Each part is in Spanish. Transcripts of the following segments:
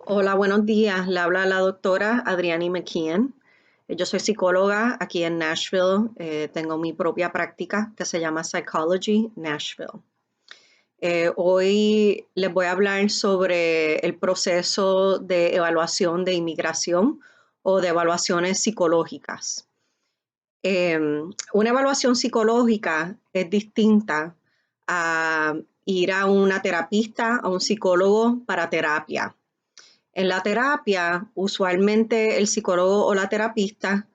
Hola, buenos días. Le habla la doctora Adriani McKeon. Yo soy psicóloga aquí en Nashville. Tengo mi propia práctica que se llama Psychology Nashville. Hoy les voy a hablar sobre el proceso de evaluación de inmigración o de evaluaciones psicológicas. Una evaluación psicológica es distinta a ir a una terapista, a un psicólogo para terapia. En la terapia, usualmente el psicólogo o la terapista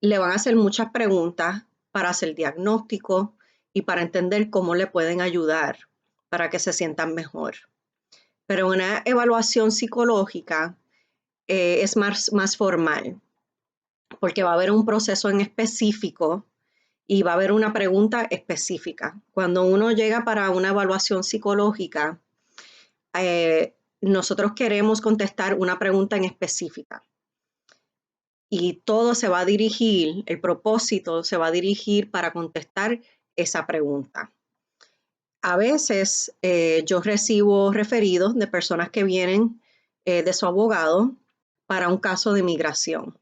le van a hacer muchas preguntas para hacer diagnóstico y para entender cómo le pueden ayudar para que se sientan mejor. Pero una evaluación psicológica es más formal, porque va a haber un proceso en específico y va a haber una pregunta específica. Cuando uno llega para una evaluación psicológica, nosotros queremos contestar una pregunta en específica y todo se va a dirigir, el propósito se va a dirigir para contestar esa pregunta. A veces yo recibo referidos de personas que vienen de su abogado para un caso de migración.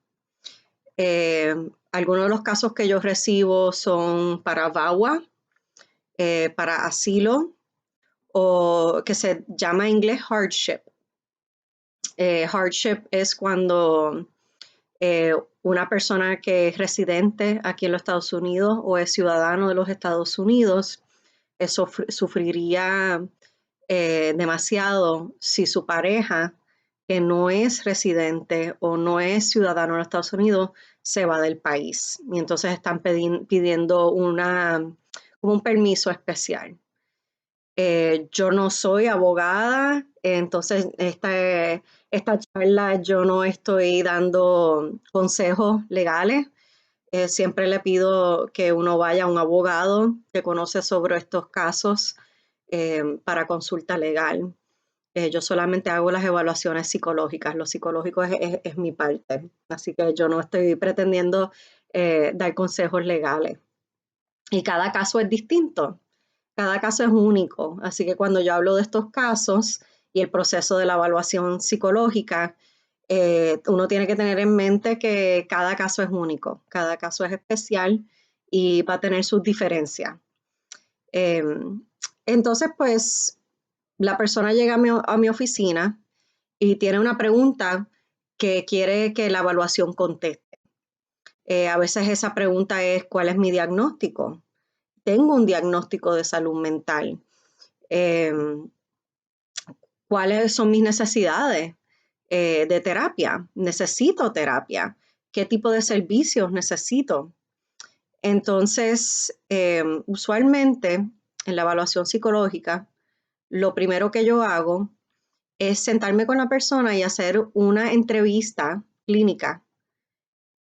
Eh, Algunos de los casos que yo recibo son para VAWA, para asilo o que se llama en inglés hardship. Hardship es cuando eh, una persona que es residente aquí en los Estados Unidos o es ciudadano de los Estados Unidos sufriría demasiado si su pareja, que no es residente o no es ciudadano de los Estados Unidos, se va del país. Y entonces están pidiendo como un permiso especial. Yo no soy abogada, entonces esta charla yo no estoy dando consejos legales. Siempre le pido que uno vaya a un abogado que conoce sobre estos casos para consulta legal. Yo solamente hago las evaluaciones psicológicas. Lo psicológico es mi parte, así que yo no estoy pretendiendo dar consejos legales. Y cada caso es distinto. Cada caso es único, así que cuando yo hablo de estos casos y el proceso de la evaluación psicológica, uno tiene que tener en mente que cada caso es único, cada caso es especial y va a tener sus diferencias. Eh, entonces, pues, la persona llega a mi oficina y tiene una pregunta que quiere que la evaluación conteste. A veces esa pregunta es, ¿cuál es mi diagnóstico? Tengo un diagnóstico de salud mental. Eh, ¿Cuáles son mis necesidades de terapia? ¿Necesito terapia? ¿Qué tipo de servicios necesito? Entonces, usualmente en la evaluación psicológica, lo primero que yo hago es sentarme con la persona y hacer una entrevista clínica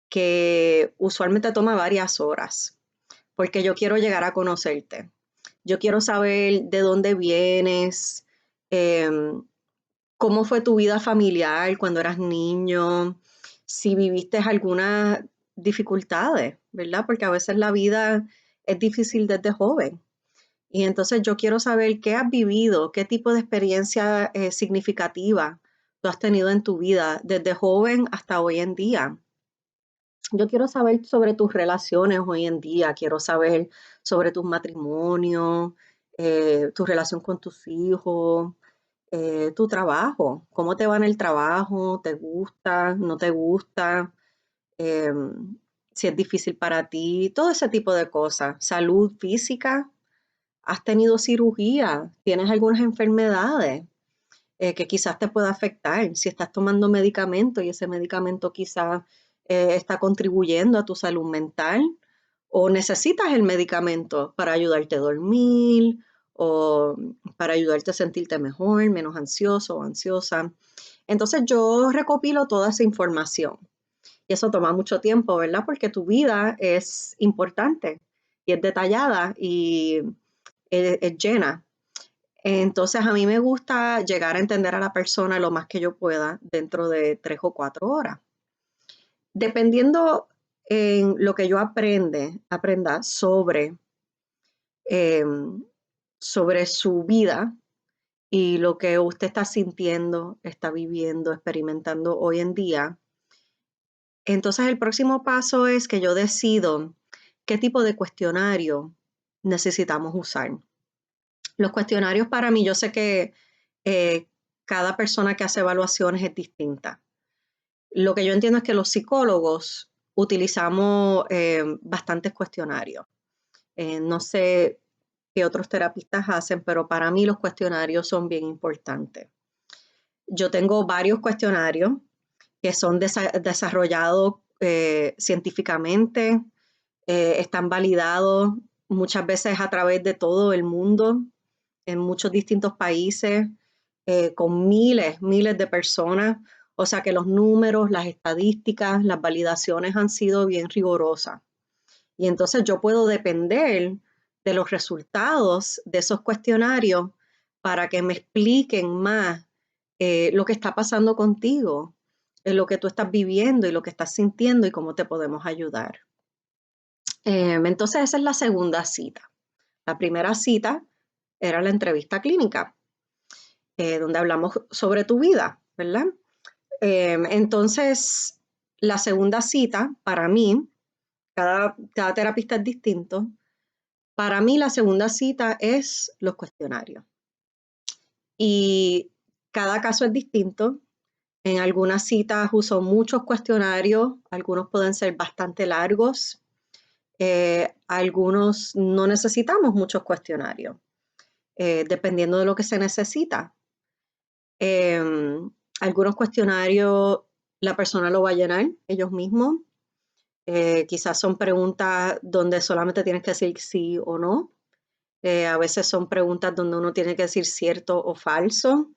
que usualmente toma varias horas, porque yo quiero llegar a conocerte. Yo quiero saber de dónde vienes, em, cómo fue tu vida familiar cuando eras niño, si viviste algunas dificultades, ¿verdad? Porque a veces la vida es difícil desde joven. Y entonces yo quiero saber qué has vivido, qué tipo de experiencia significativa tú has tenido en tu vida desde joven hasta hoy en día. Yo quiero saber sobre tus relaciones hoy en día, quiero saber sobre tus matrimonios, tu relación con tus hijos, tu trabajo, cómo te va en el trabajo, te gusta, no te gusta, Em, si es difícil para ti, todo ese tipo de cosas. Salud física, has tenido cirugía, tienes algunas enfermedades que quizás te pueda afectar. Si estás tomando medicamento y ese medicamento quizás está contribuyendo a tu salud mental o necesitas el medicamento para ayudarte a dormir o para ayudarte a sentirte mejor, menos ansioso o ansiosa. Entonces yo recopilo toda esa información y eso toma mucho tiempo, ¿verdad? Porque tu vida es importante y es detallada y es llena. Entonces a mí me gusta llegar a entender a la persona lo más que yo pueda dentro de 3 o 4 horas. Dependiendo en lo que yo aprenda em, sobre su vida, y lo que usted está sintiendo, está viviendo, experimentando hoy en día, entonces el próximo paso es que yo decido qué tipo de cuestionario necesitamos usar. Los cuestionarios para mí, yo sé que eh, cada persona que hace evaluaciones es distinta. Lo que yo entiendo es que los psicólogos utilizamos bastantes cuestionarios. No sé qué otros terapistas hacen, pero para mí los cuestionarios son bien importantes. Yo tengo varios cuestionarios que son desarrollados científicamente, están validados muchas veces a través de todo el mundo, en muchos distintos países, con miles de personas. O sea que los números, las estadísticas, las validaciones han sido bien rigurosas. Y entonces yo puedo depender de los resultados de esos cuestionarios para que me expliquen más lo que está pasando contigo, lo que tú estás viviendo y lo que estás sintiendo y cómo te podemos ayudar. Entonces esa es la segunda cita. La primera cita era la entrevista clínica, donde hablamos sobre tu vida, ¿verdad? Entonces, la segunda cita, para mí, cada terapista es distinto. Para mí, la segunda cita es los cuestionarios. Y cada caso es distinto. En algunas citas uso muchos cuestionarios, algunos pueden ser bastante largos, algunos no necesitamos muchos cuestionarios, dependiendo de lo que se necesita. Algunos cuestionarios la persona lo va a llenar ellos mismos. Quizás son preguntas donde solamente tienes que decir sí o no. A veces son preguntas donde uno tiene que decir cierto o falso.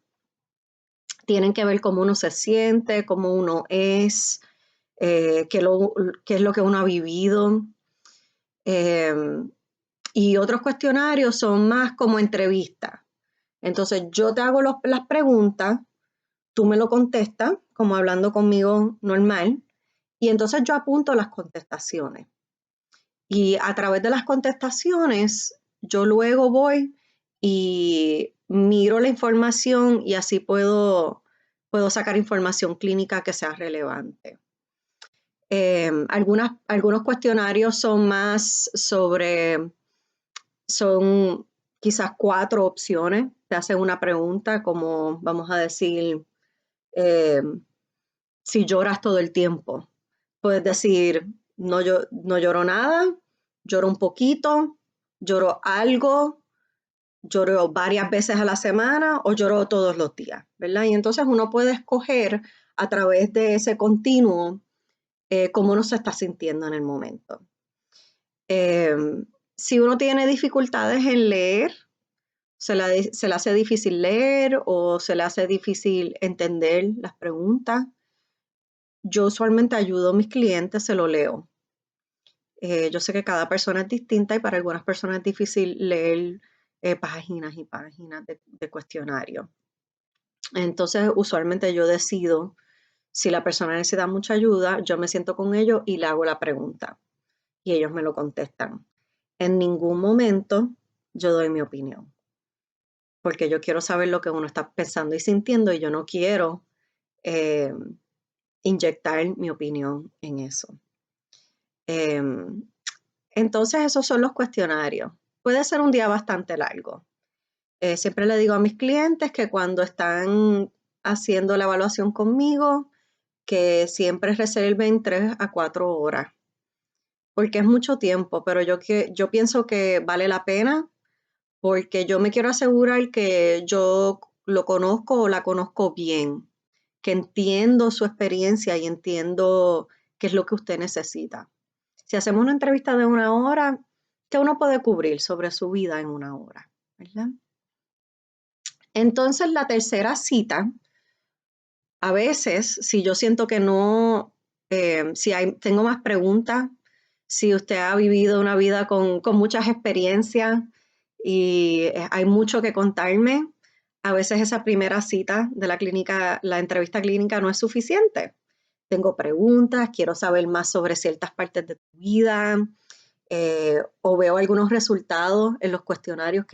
Tienen que ver cómo uno se siente, cómo uno es, qué es lo que uno ha vivido. Y otros cuestionarios son más como entrevistas. Entonces yo te hago las preguntas, tú me lo contestas, como hablando conmigo normal, y entonces yo apunto las contestaciones. Y a través de las contestaciones, yo luego voy y miro la información y así puedo sacar información clínica que sea relevante. Algunos cuestionarios son más son quizás 4 opciones. Te hacen una pregunta como, vamos a decir, eh, si lloras todo el tiempo. Puedes decir, no lloro nada, lloro un poquito, lloro algo, lloro varias veces a la semana o lloro todos los días, ¿verdad? Y entonces uno puede escoger a través de ese continuo cómo uno se está sintiendo en el momento. Eh, si uno tiene dificultades en leer, se le hace difícil leer o se le hace difícil entender las preguntas, yo usualmente ayudo a mis clientes, se lo leo. Yo sé que cada persona es distinta y para algunas personas es difícil leer páginas y páginas de cuestionario. Entonces, usualmente yo decido si la persona necesita mucha ayuda, yo me siento con ellos y le hago la pregunta y ellos me lo contestan. En ningún momento yo doy mi opinión, porque yo quiero saber lo que uno está pensando y sintiendo y yo no quiero eh, inyectar mi opinión en eso. Em, entonces, esos son los cuestionarios. Puede ser un día bastante largo. Siempre le digo a mis clientes que cuando están haciendo la evaluación conmigo, que siempre reserven 3 a 4 horas, porque es mucho tiempo, pero yo pienso que vale la pena porque yo me quiero asegurar que yo lo conozco o la conozco bien, que entiendo su experiencia y entiendo qué es lo que usted necesita. Si hacemos una entrevista de 1 hora, ¿qué uno puede cubrir sobre su vida en 1 hora? ¿Verdad? Entonces, la tercera cita, a veces, si yo siento que no, si tengo más preguntas, si usted ha vivido una vida con muchas experiencias y hay mucho que contarme, a veces esa primera cita de la clínica, la entrevista clínica no es suficiente. Tengo preguntas, quiero saber más sobre ciertas partes de tu vida, o veo algunos resultados en los cuestionarios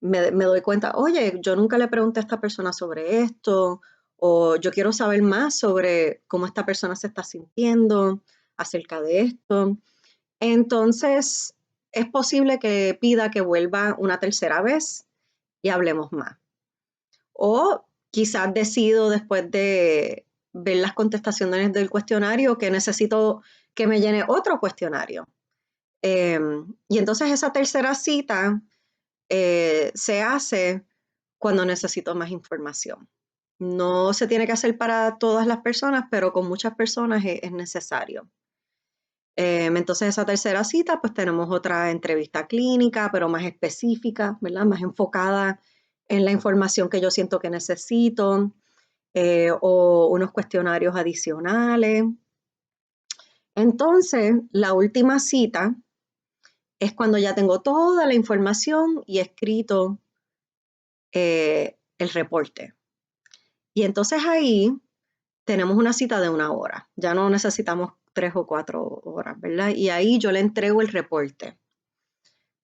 me doy cuenta, oye, yo nunca le pregunté a esta persona sobre esto, o yo quiero saber más sobre cómo esta persona se está sintiendo acerca de esto. Entonces, es posible que pida que vuelva una tercera vez y hablemos más. O quizás decido después de ver las contestaciones del cuestionario que necesito que me llene otro cuestionario. Y entonces esa tercera cita se hace cuando necesito más información. No se tiene que hacer para todas las personas, pero con muchas personas es necesario. Entonces esa tercera cita, pues tenemos otra entrevista clínica, pero más específica, ¿verdad? Más enfocada en la información que yo siento que necesito, o unos cuestionarios adicionales. Entonces, la última cita es cuando ya tengo toda la información y escrito el reporte. Y entonces ahí tenemos una cita de 1 hora. Ya no necesitamos 3 o 4 horas, ¿verdad? Y ahí yo le entrego el reporte.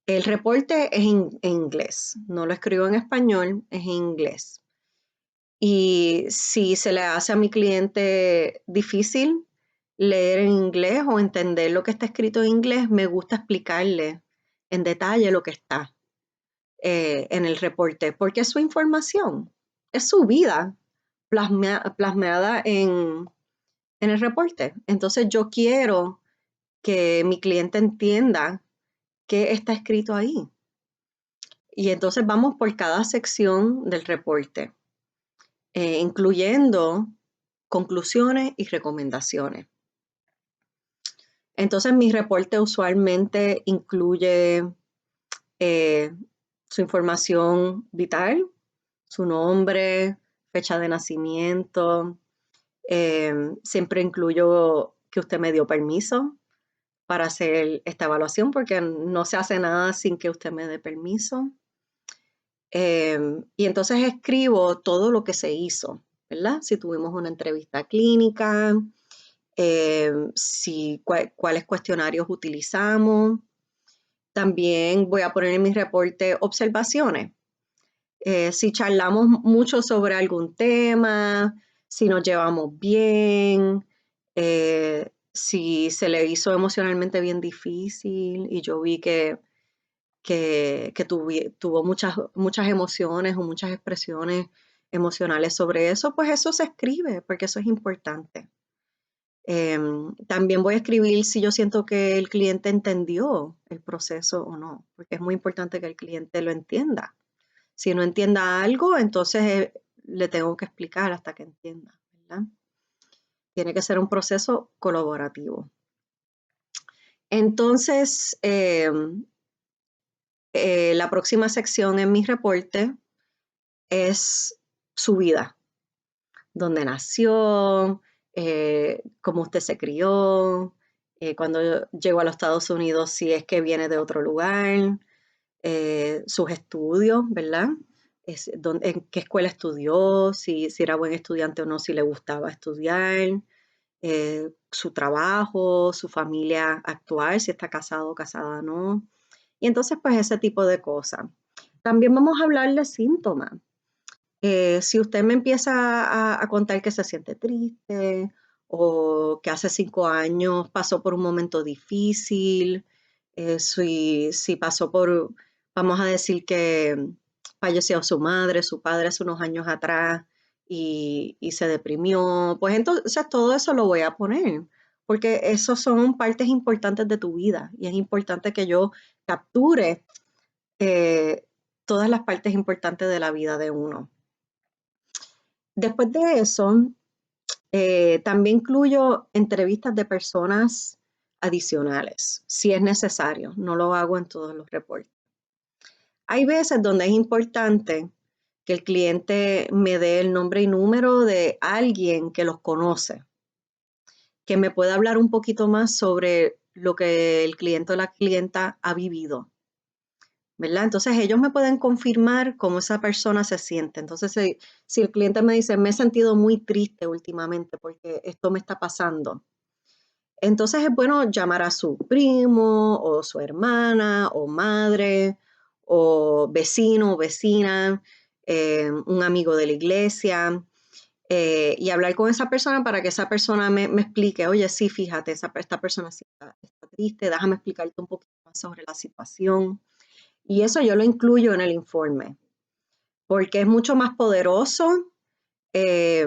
El reporte es en inglés, no lo escribo en español, es en inglés. Y si se le hace a mi cliente difícil leer en inglés o entender lo que está escrito en inglés, me gusta explicarle en detalle lo que está en el reporte, porque es su información, es su vida plasmada en el reporte. Entonces yo quiero que mi cliente entienda qué está escrito ahí. Y entonces vamos por cada sección del reporte, incluyendo conclusiones y recomendaciones. Entonces mi reporte usualmente incluye su información vital, su nombre, fecha de nacimiento. Siempre incluyo que usted me dio permiso para hacer esta evaluación porque no se hace nada sin que usted me dé permiso. Y entonces escribo todo lo que se hizo, ¿verdad? Si tuvimos una entrevista clínica, cuáles cuestionarios utilizamos. También voy a poner en mi reporte observaciones. Si charlamos mucho sobre algún tema, si nos llevamos bien, si se le hizo emocionalmente bien difícil y yo vi que tuvo muchas emociones o muchas expresiones emocionales sobre eso, pues eso se escribe porque eso es importante. También voy a escribir si yo siento que el cliente entendió el proceso o no, porque es muy importante que el cliente lo entienda. Si no entienda algo, entonces le tengo que explicar hasta que entienda, ¿verdad? Tiene que ser un proceso colaborativo. Entonces, la próxima sección en mi reporte es su vida, dónde nació, cómo usted se crió, cuando llegó a los Estados Unidos, si es que viene de otro lugar, sus estudios, ¿verdad? En qué escuela estudió, si era buen estudiante o no, si le gustaba estudiar, su trabajo, su familia actual, si está casado o casada o no. Y entonces, pues ese tipo de cosas. También vamos a hablar de síntomas. Si usted me empieza a contar que se siente triste o que hace 5 años pasó por un momento difícil, si pasó por, vamos a decir que falleció su madre, su padre hace unos años atrás y se deprimió, pues entonces todo eso lo voy a poner, porque esos son partes importantes de tu vida y es importante que yo capture eh, todas las partes importantes de la vida de uno. Después de eso, también incluyo entrevistas de personas adicionales, si es necesario. No lo hago en todos los reportes. Hay veces donde es importante que el cliente me dé el nombre y número de alguien que los conoce, que me pueda hablar un poquito más sobre lo que el cliente o la clienta ha vivido, ¿verdad? Entonces ellos me pueden confirmar cómo esa persona se siente. Entonces, si el cliente me dice, me he sentido muy triste últimamente porque esto me está pasando, entonces es bueno llamar a su primo o su hermana o madre o vecino o vecina, un amigo de la iglesia, y hablar con esa persona para que esa persona me explique, oye, sí, fíjate, esta persona sí está triste, déjame explicarte un poquito más sobre la situación. Y eso yo lo incluyo en el informe, porque es mucho más poderoso eh,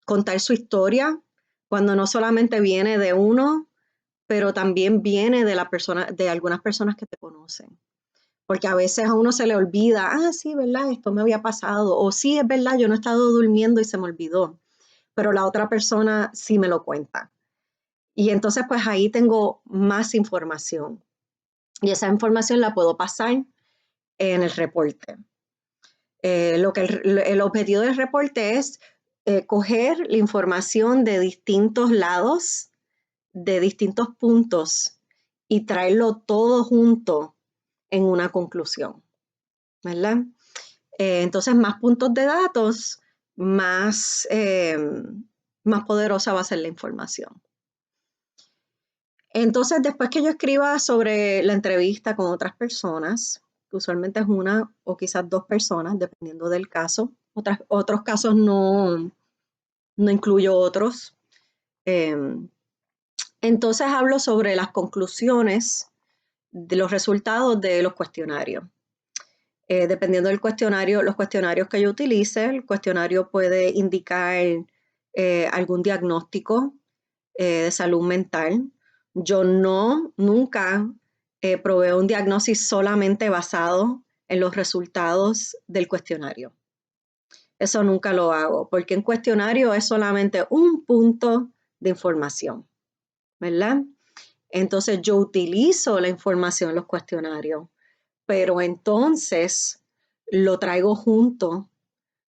contar su historia cuando no solamente viene de uno, pero también viene de la persona, de algunas personas que te conocen. Porque a veces a uno se le olvida, sí, ¿verdad? Esto me había pasado. O sí, es verdad, yo no he estado durmiendo y se me olvidó. Pero la otra persona sí me lo cuenta. Y entonces pues ahí tengo más información. Y esa información la puedo pasar en el reporte. El objetivo del reporte es coger la información de distintos lados, de distintos puntos y traerlo todo junto en una conclusión, ¿verdad? Entonces, más puntos de datos, más poderosa va a ser la información. Entonces, después que yo escriba sobre la entrevista con otras personas, que usualmente es una o quizás dos personas, dependiendo del caso, otros casos no incluyo otros. Entonces hablo sobre las conclusiones de los resultados de los cuestionarios. Dependiendo del cuestionario, los cuestionarios que yo utilice, el cuestionario puede indicar algún diagnóstico de salud mental. Yo nunca proveo un diagnóstico solamente basado en los resultados del cuestionario. Eso nunca lo hago, porque en cuestionario es solamente un punto de información, ¿verdad? Entonces yo utilizo la información en los cuestionarios, pero entonces lo traigo junto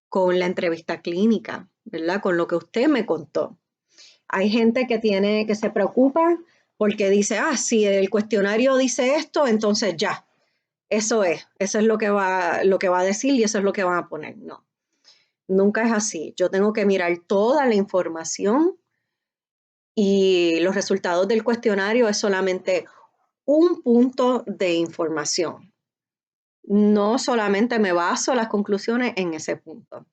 con la entrevista clínica, ¿verdad? Con lo que usted me contó. Hay gente que se preocupa porque dice, si el cuestionario dice esto, entonces ya, eso es lo que va a decir y eso es lo que van a poner. No, nunca es así. Yo tengo que mirar toda la información y los resultados del cuestionario es solamente un punto de información. No solamente me baso las conclusiones en ese punto.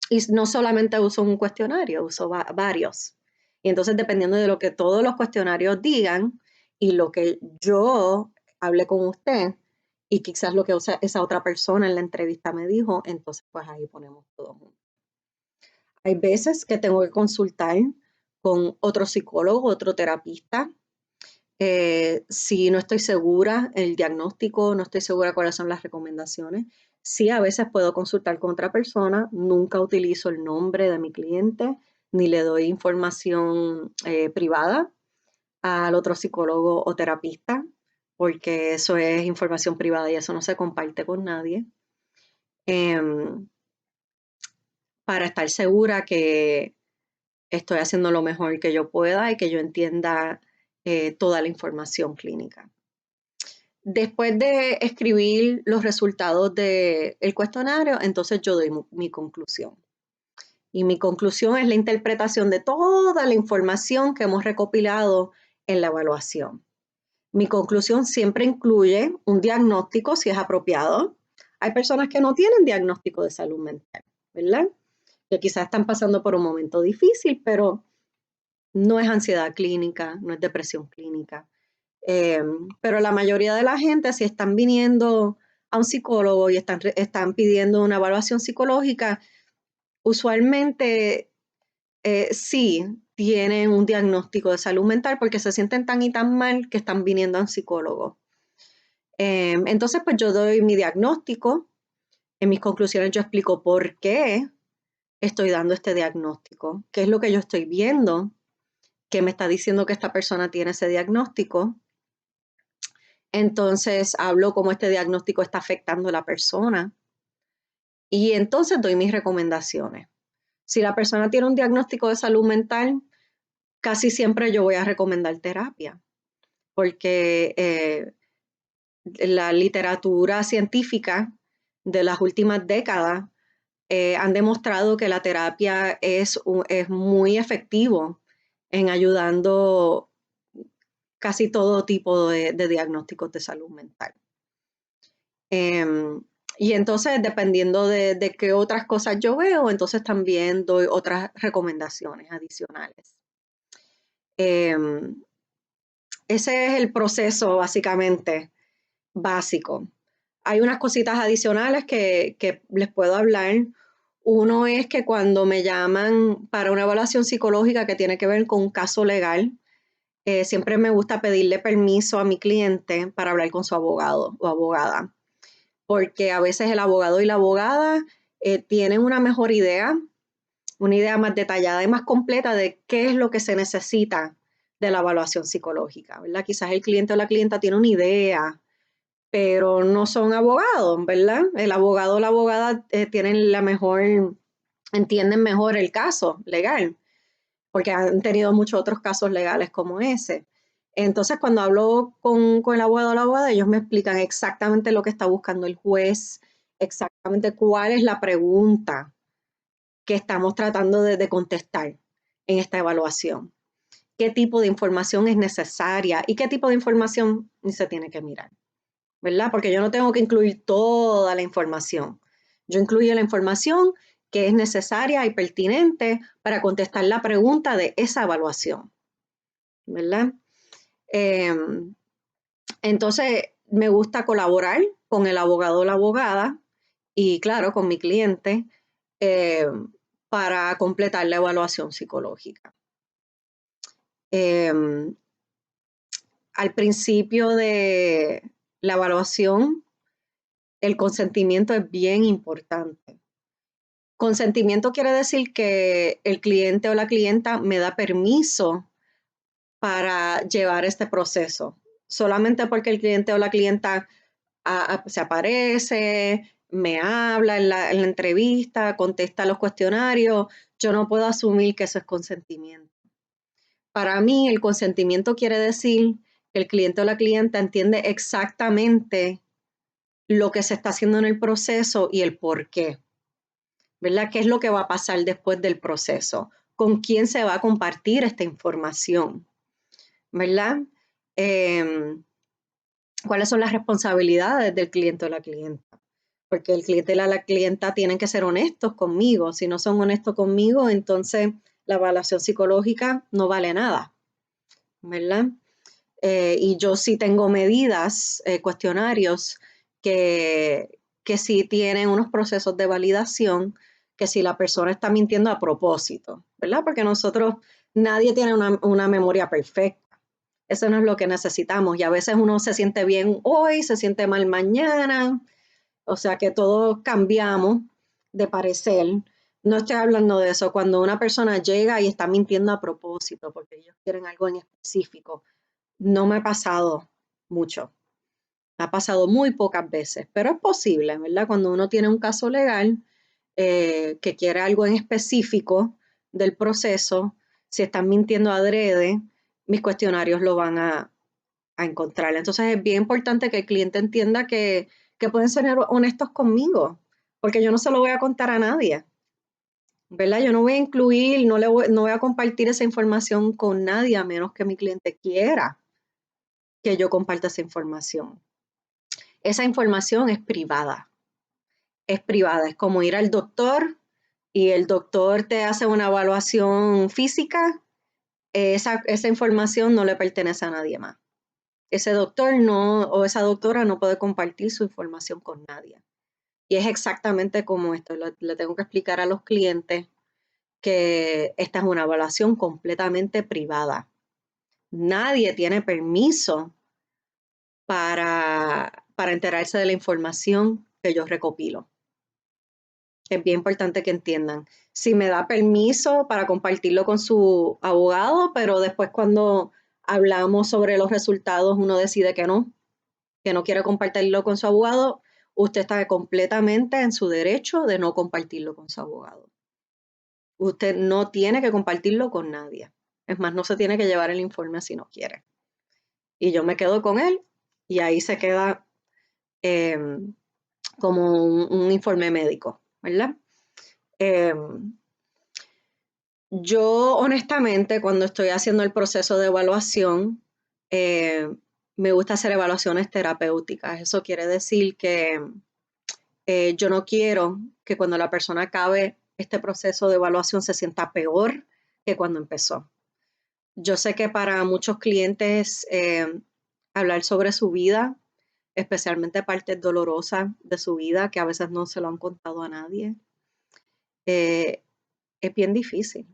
Y no solamente uso un cuestionario, uso varios. Y entonces, dependiendo de lo que todos los cuestionarios digan y lo que yo hablé con usted y quizás lo que esa otra persona en la entrevista me dijo, entonces pues ahí ponemos todo junto. Hay veces que tengo que consultar con otro psicólogo, otro terapista. Si no estoy segura el diagnóstico, no estoy segura cuáles son las recomendaciones, sí a veces puedo consultar con otra persona, nunca utilizo el nombre de mi cliente ni le doy información privada al otro psicólogo o terapista, porque eso es información privada y eso no se comparte con nadie. Em, para estar segura que estoy haciendo lo mejor que yo pueda y que yo entienda toda la información clínica. Después de escribir los resultados del cuestionario, entonces yo doy mi conclusión. Y mi conclusión es la interpretación de toda la información que hemos recopilado en la evaluación. Mi conclusión siempre incluye un diagnóstico, si es apropiado. Hay personas que no tienen diagnóstico de salud mental, ¿verdad? Que quizás están pasando por un momento difícil, pero no es ansiedad clínica, no es depresión clínica. Pero la mayoría de la gente, si están viniendo a un psicólogo y están pidiendo una evaluación psicológica, usualmente sí tienen un diagnóstico de salud mental porque se sienten tan y tan mal que están viniendo a un psicólogo. Entonces, pues yo doy mi diagnóstico. En mis conclusiones yo explico por qué estoy dando este diagnóstico, qué es lo que yo estoy viendo, que me está diciendo que esta persona tiene ese diagnóstico. Entonces hablo cómo este diagnóstico está afectando a la persona y entonces doy mis recomendaciones. Si la persona tiene un diagnóstico de salud mental, casi siempre yo voy a recomendar terapia, porque la literatura científica de las últimas décadas han demostrado que la terapia es muy efectivo en ayudando casi todo tipo de diagnósticos de salud mental. Em, y entonces, dependiendo de qué otras cosas yo veo, entonces también doy otras recomendaciones adicionales. Em, Ese es el proceso básicamente básico. Hay unas cositas adicionales que les puedo hablar. Uno es que cuando me llaman para una evaluación psicológica que tiene que ver con un caso legal, siempre me gusta pedirle permiso a mi cliente para hablar con su abogado o abogada, porque a veces el abogado y la abogada tienen una idea más detallada y más completa de qué es lo que se necesita de la evaluación psicológica, ¿verdad? Quizás el cliente o la clienta tiene una idea, pero no son abogados, ¿verdad? El abogado o la abogada tienen entienden mejor el caso legal, porque han tenido muchos otros casos legales como ese. Entonces, cuando hablo con el abogado o la abogada, ellos me explican exactamente lo que está buscando el juez, exactamente cuál es la pregunta que estamos tratando de contestar en esta evaluación, qué tipo de información es necesaria y qué tipo de información ni se tiene que mirar, ¿verdad? Porque yo no tengo que incluir toda la información. Yo incluyo la información que es necesaria y pertinente para contestar la pregunta de esa evaluación, ¿verdad? Eh, entonces, me gusta colaborar con el abogado o la abogada y, claro, con mi cliente eh, para completar la evaluación psicológica. Eh, Al principio de la evaluación, el consentimiento es bien importante. Consentimiento quiere decir que el cliente o la clienta me da permiso para llevar este proceso. Solamente porque el cliente o la clienta se aparece, me habla en la entrevista, contesta los cuestionarios, yo no puedo asumir que eso es consentimiento. Para mí, el consentimiento quiere decir que el cliente o la clienta entiende exactamente lo que se está haciendo en el proceso y el por qué, ¿verdad? ¿Qué es lo que va a pasar después del proceso? ¿Con quién se va a compartir esta información? ¿Verdad? Em, ¿Cuáles son las responsabilidades del cliente o la clienta? Porque el cliente y la clienta tienen que ser honestos conmigo. Si no son honestos conmigo, entonces la evaluación psicológica no vale nada, ¿verdad? Y yo sí tengo medidas, cuestionarios que sí tienen unos procesos de validación, que si la persona está mintiendo a propósito, ¿verdad? Porque nadie tiene una memoria perfecta. Eso no es lo que necesitamos. Y a veces uno se siente bien hoy, se siente mal mañana. O sea que todos cambiamos de parecer. No estoy hablando de eso. Cuando una persona llega y está mintiendo a propósito, porque ellos quieren algo en específico, no me ha pasado mucho. Me ha pasado muy pocas veces, pero es posible, ¿verdad? Cuando uno tiene un caso legal que quiere algo en específico del proceso, si están mintiendo adrede, mis cuestionarios lo van a encontrar. Entonces es bien importante que el cliente entienda que pueden ser honestos conmigo, porque yo no se lo voy a contar a nadie, ¿verdad? Yo no voy a incluir, no voy a compartir esa información con nadie a menos que mi cliente quiera que yo comparta esa información. Esa información es privada, es como ir al doctor y el doctor te hace una evaluación física, esa información no le pertenece a nadie más. Ese doctor no, o esa doctora no puede compartir su información con nadie. Y es exactamente como esto, le tengo que explicar a los clientes que esta es una evaluación completamente privada. Nadie tiene permiso para enterarse de la información que yo recopilo. Es bien importante que entiendan. Si me da permiso para compartirlo con su abogado, pero después cuando hablamos sobre los resultados uno decide que no quiere compartirlo con su abogado, usted está completamente en su derecho de no compartirlo con su abogado. Usted no tiene que compartirlo con nadie. Es más, no se tiene que llevar el informe si no quiere. Y yo me quedo con él y ahí se queda eh, como un informe médico, ¿verdad? Eh, yo honestamente cuando estoy haciendo el proceso de evaluación, eh, me gusta hacer evaluaciones terapéuticas. Eso quiere decir que yo no quiero que cuando la persona acabe este proceso de evaluación se sienta peor que cuando empezó. Yo sé que para muchos clientes hablar sobre su vida, especialmente partes dolorosas de su vida que a veces no se lo han contado a nadie, eh, es bien difícil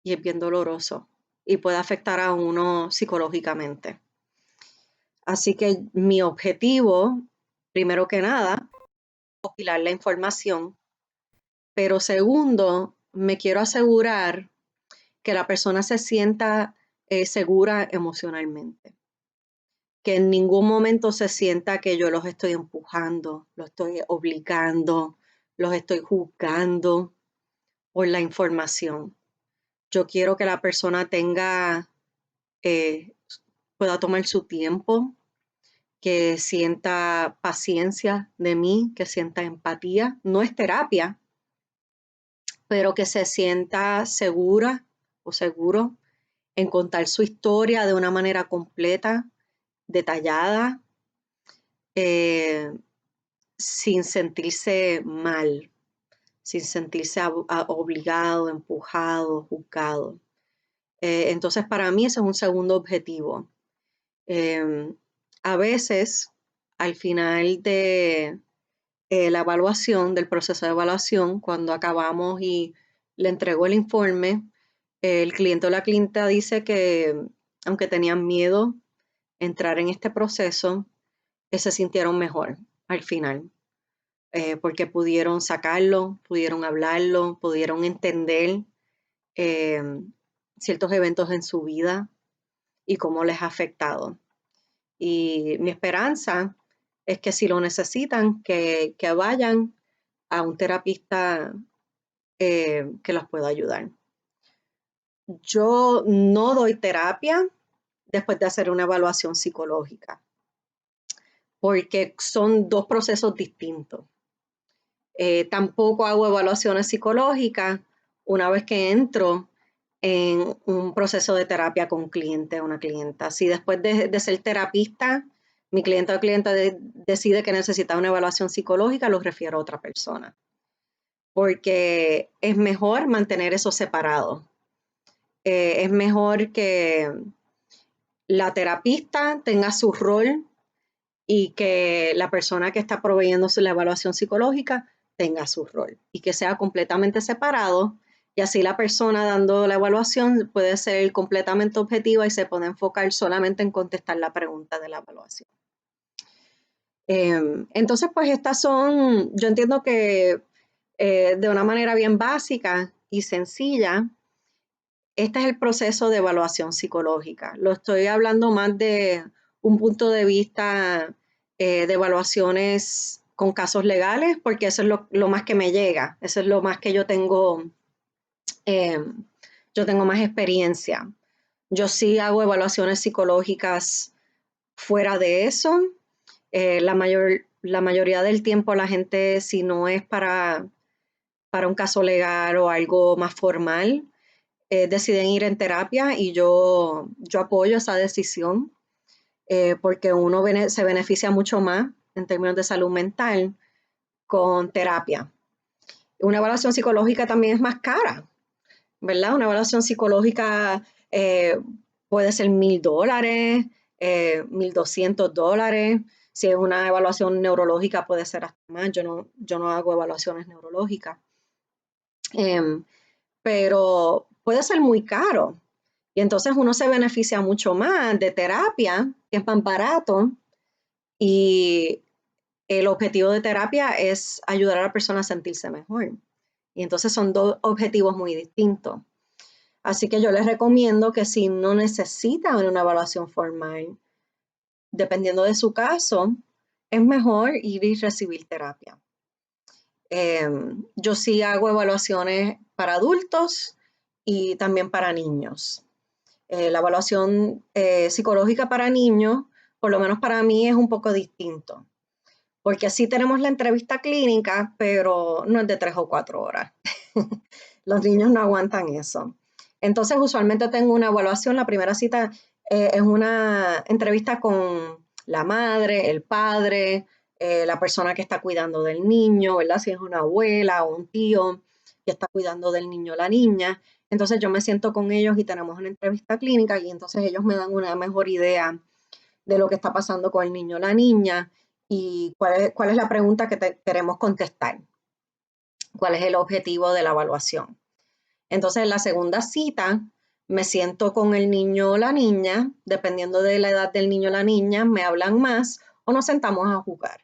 y es bien doloroso y puede afectar a uno psicológicamente. Así que mi objetivo, primero que nada, compilar la información, pero segundo, me quiero asegurar que la persona se sienta segura emocionalmente, que en ningún momento se sienta que yo los estoy empujando, los estoy obligando, los estoy juzgando por la información. Yo quiero que la persona tenga, eh, pueda tomar su tiempo, que sienta paciencia de mí, que sienta empatía. No es terapia, pero que se sienta segura o seguro en contar su historia de una manera completa, detallada, eh, sin sentirse mal, sin sentirse obligado, empujado, juzgado. Entonces, para mí ese es un segundo objetivo. A veces, al final de la evaluación, del proceso de evaluación, cuando acabamos y le entrego el informe, el cliente o la clienta dice que aunque tenían miedo a entrar en este proceso, se sintieron mejor al final, porque pudieron sacarlo, pudieron hablarlo, pudieron entender eh, ciertos eventos en su vida y cómo les ha afectado. Y mi esperanza es que si lo necesitan, que vayan a un terapista que los pueda ayudar. Yo no doy terapia después de hacer una evaluación psicológica, porque son dos procesos distintos. Tampoco hago evaluaciones psicológicas una vez que entro en un proceso de terapia con un cliente o una clienta. Si después de ser terapista, mi cliente o clienta decide que necesita una evaluación psicológica, lo refiero a otra persona, porque es mejor mantener eso separado. Es mejor que la terapista tenga su rol y que la persona que está proveyéndose la evaluación psicológica tenga su rol y que sea completamente separado, y así la persona dando la evaluación puede ser completamente objetiva y se puede enfocar solamente en contestar la pregunta de la evaluación. Entonces, pues estas son, yo entiendo que de una manera bien básica y sencilla, este es el proceso de evaluación psicológica. Lo estoy hablando más de un punto de vista de evaluaciones con casos legales, porque eso es lo más que me llega, eso es lo más que eh, yo tengo más experiencia. Yo sí hago evaluaciones psicológicas fuera de eso. La mayoría del tiempo la gente, si no es para un caso legal o algo más formal, deciden ir en terapia y yo apoyo esa decisión porque uno se beneficia mucho más en términos de salud mental con terapia. Una evaluación psicológica también es más cara, ¿verdad? Una evaluación psicológica puede ser $1,000, $1,200. Si es una evaluación neurológica puede ser hasta más. Yo no hago evaluaciones neurológicas. Pero puede ser muy caro. Y entonces uno se beneficia mucho más de terapia, que es más barato, y el objetivo de terapia es ayudar a la persona a sentirse mejor. Y entonces son dos objetivos muy distintos. Así que yo les recomiendo que si no necesitan una evaluación formal, dependiendo de su caso, es mejor ir y recibir terapia. Yo sí hago evaluaciones para adultos y también para niños. La evaluación psicológica para niños, por lo menos para mí, es un poco distinto, porque sí tenemos la entrevista clínica, pero no es de 3 o 4 horas. Los niños no aguantan eso. Entonces, usualmente tengo una evaluación, la primera cita Es una entrevista con la madre, el padre, la persona que está cuidando del niño, ¿verdad? Si es una abuela o un tío que está cuidando del niño o la niña. Entonces yo me siento con ellos y tenemos una entrevista clínica y entonces ellos me dan una mejor idea de lo que está pasando con el niño o la niña y cuál es la pregunta que queremos contestar, cuál es el objetivo de la evaluación. Entonces, en la segunda cita, me siento con el niño o la niña, dependiendo de la edad del niño o la niña, me hablan más o nos sentamos a jugar.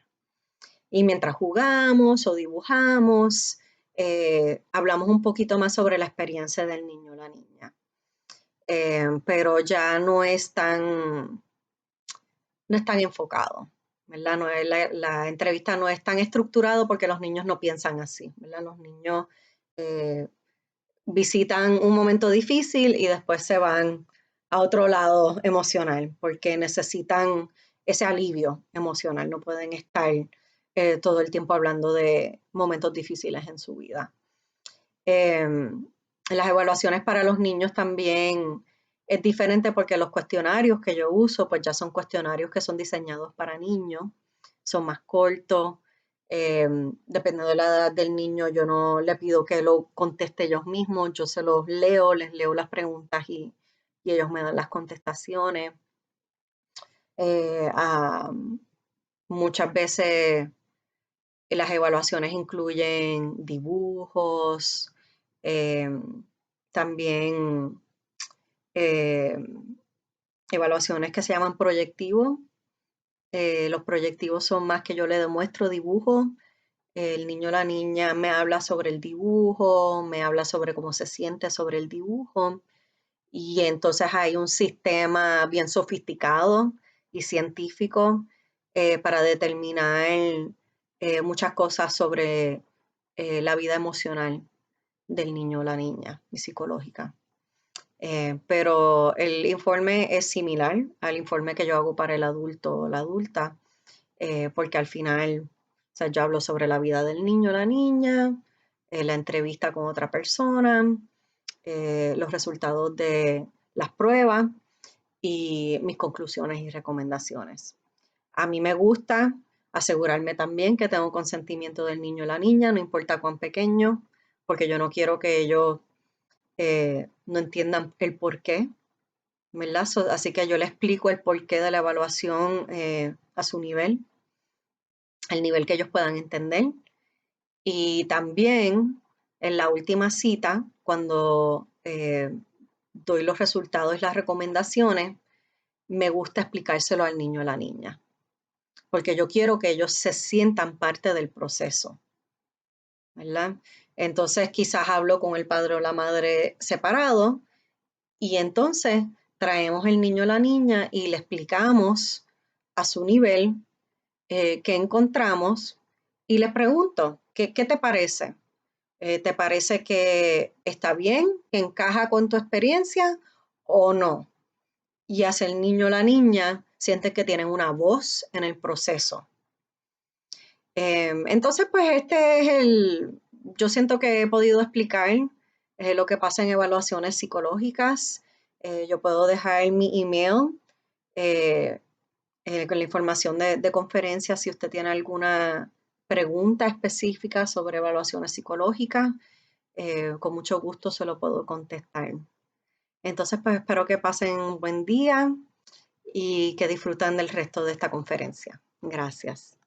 Y mientras jugamos o dibujamos, hablamos un poquito más sobre la experiencia del niño o la niña. Pero ya no es tan enfocado, ¿verdad? No es la entrevista no es tan estructurado porque los niños no piensan así, ¿verdad? Los niños eh, visitan un momento difícil y después se van a otro lado emocional porque necesitan ese alivio emocional, no pueden estar todo el tiempo hablando de momentos difíciles en su vida. Las evaluaciones para los niños también es diferente porque los cuestionarios que yo uso, pues ya son cuestionarios que son diseñados para niños, son más cortos. Dependiendo de la edad del niño, yo no le pido que lo conteste ellos mismos, yo se los leo, les leo las preguntas y ellos me dan las contestaciones. Muchas veces las evaluaciones incluyen dibujos, eh, también eh, evaluaciones que se llaman proyectivos. Los proyectivos son más que yo le demuestro dibujos. El niño o la niña me habla sobre el dibujo, me habla sobre cómo se siente sobre el dibujo. Y entonces hay un sistema bien sofisticado y científico para determinar muchas cosas sobre la vida emocional del niño o la niña y psicológica. Pero el informe es similar al informe que yo hago para el adulto o la adulta, porque al final, o sea, yo hablo sobre la vida del niño o la niña, la entrevista con otra persona, los resultados de las pruebas y mis conclusiones y recomendaciones. A mí me gusta asegurarme también que tengo consentimiento del niño o la niña, no importa cuán pequeño, porque yo no quiero que ellos no entiendan el por qué, ¿verdad? Así que yo le explico el porqué de la evaluación a su nivel, el nivel que ellos puedan entender. Y también en la última cita, cuando doy los resultados y las recomendaciones, me gusta explicárselo al niño o la niña, porque yo quiero que ellos se sientan parte del proceso, ¿verdad? Entonces quizás hablo con el padre o la madre separado y entonces traemos el niño o la niña y le explicamos a su nivel qué encontramos y les pregunto, ¿qué te parece? ¿Te parece que está bien, que encaja con tu experiencia o no? Y hacia el niño o la niña siente que tienen una voz en el proceso. Entonces, pues yo siento que he podido explicar lo que pasa en evaluaciones psicológicas. Yo puedo dejar mi email eh, con la información de conferencia si usted tiene alguna pregunta específica sobre evaluaciones psicológicas. Con mucho gusto se lo puedo contestar. Entonces, pues espero que pasen un buen día y que disfruten del resto de esta conferencia. Gracias.